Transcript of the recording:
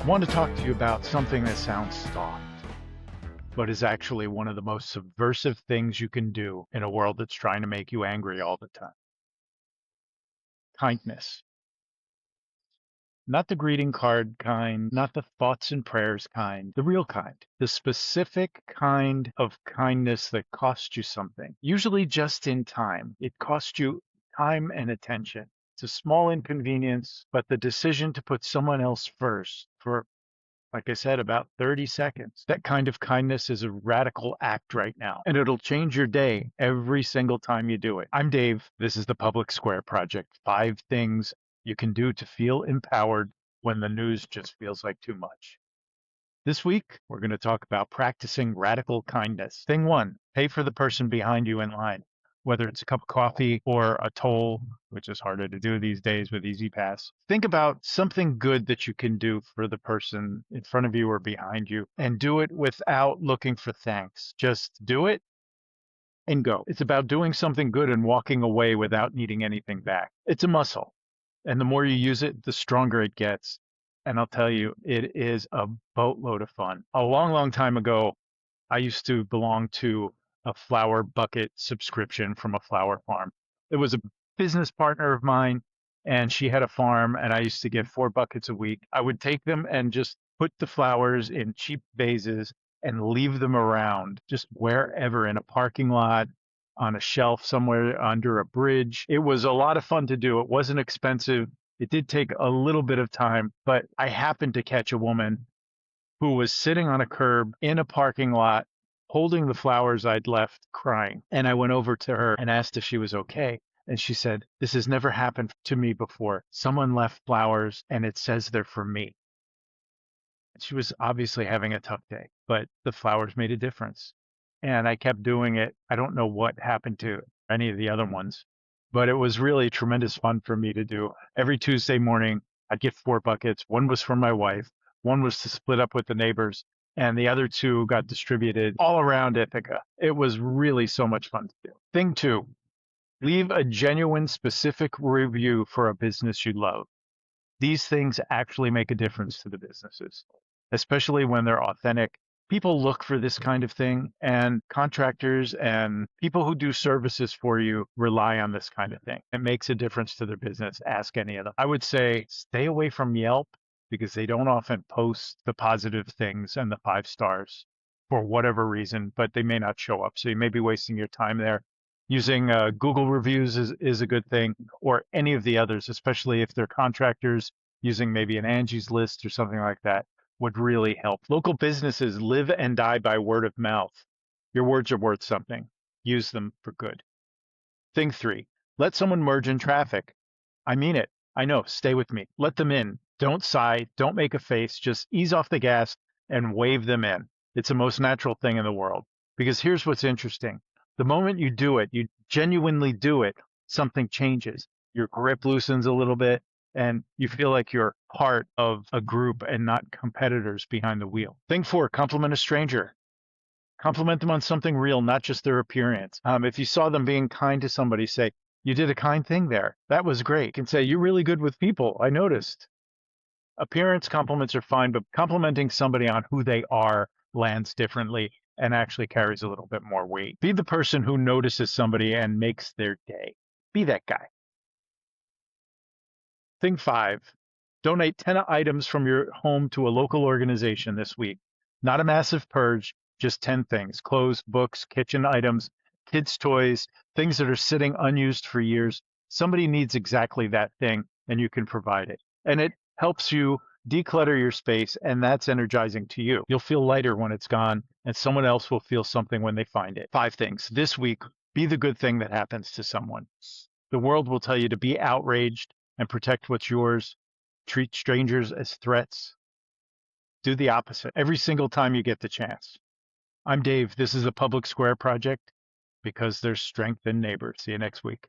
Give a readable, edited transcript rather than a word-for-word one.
I want to talk to you about something that sounds soft, but is actually one of the most subversive things you can do in a world that's trying to make you angry all the time. Kindness. Not the greeting card kind, not the thoughts and prayers kind, the real kind, the specific kind of kindness that costs you something, usually just in time. It costs you time and attention. It's a small inconvenience, but the decision to put someone else first for, like I said, about 30 seconds. That kind of kindness is a radical act right now, and it'll change your day every single time you do it. I'm Dave. This is the Public Square Project. 5 things you can do to feel empowered when the news just feels like too much. This week, we're going to talk about practicing radical kindness. Thing 1, pay for the person behind you in line, whether it's a cup of coffee or a toll, which is harder to do these days with Easy Pass. Think about something good that you can do for the person in front of you or behind you, and do it without looking for thanks. Just do it and go. It's about doing something good and walking away without needing anything back. It's a muscle, and the more you use it, the stronger it gets. And I'll tell you, it is a boatload of fun. A long, long time ago, I used to belong to a flower bucket subscription from a flower farm. It was a business partner of mine, and she had a farm, and I used to get 4 buckets a week. I would take them and just put the flowers in cheap vases and leave them around just wherever, in a parking lot, on a shelf somewhere, under a bridge. It was a lot of fun to do. It wasn't expensive. It did take a little bit of time, but I happened to catch a woman who was sitting on a curb in a parking lot holding the flowers I'd left, crying. And I went over to her and asked if she was okay. And she said, "This has never happened to me before. Someone left flowers and it says they're for me." She was obviously having a tough day, but the flowers made a difference. And I kept doing it. I don't know what happened to any of the other ones, but it was really tremendous fun for me to do. Every Tuesday morning, I'd get 4 buckets. One was for my wife, one was to split up with the neighbors, and the other 2 got distributed all around Ithaca. It was really so much fun to do. Thing 2, leave a genuine, specific review for a business you love. These things actually make a difference to the businesses, especially when they're authentic. People look for this kind of thing, and contractors and people who do services for you rely on this kind of thing. It makes a difference to their business. Ask any of them. I would say stay away from Yelp because they don't often post the positive things and the 5 stars for whatever reason, but they may not show up. So you may be wasting your time there. Using Google reviews is a good thing, or any of the others, especially if they're contractors, using maybe an Angie's List or something like that would really help. Local businesses live and die by word of mouth. Your words are worth something. Use them for good. Thing 3, let someone merge in traffic. I mean it. I know. Stay with me. Let them in. Don't sigh. Don't make a face. Just ease off the gas and wave them in. It's the most natural thing in the world. Because here's what's interesting. The moment you do it, you genuinely do it, something changes. Your grip loosens a little bit, and you feel like you're part of a group and not competitors behind the wheel. Thing 4, compliment a stranger. Compliment them on something real, not just their appearance. If you saw them being kind to somebody, say, "You did a kind thing there. That was great." You can say, "You're really good with people. I noticed." Appearance compliments are fine, but complimenting somebody on who they are lands differently and actually carries a little bit more weight. Be the person who notices somebody and makes their day. Be that guy. Thing 5, donate 10 items from your home to a local organization this week. Not a massive purge, just 10 things: clothes, books, kitchen items, kids' toys, things that are sitting unused for years. Somebody needs exactly that thing, and you can provide it. And it helps you declutter your space, and that's energizing to you. You'll feel lighter when it's gone, and someone else will feel something when they find it. 5 things. This week, be the good thing that happens to someone. The world will tell you to be outraged and protect what's yours. Treat strangers as threats. Do the opposite every single time you get the chance. I'm Dave. This is a Public Square Project because there's strength in neighbors. See you next week.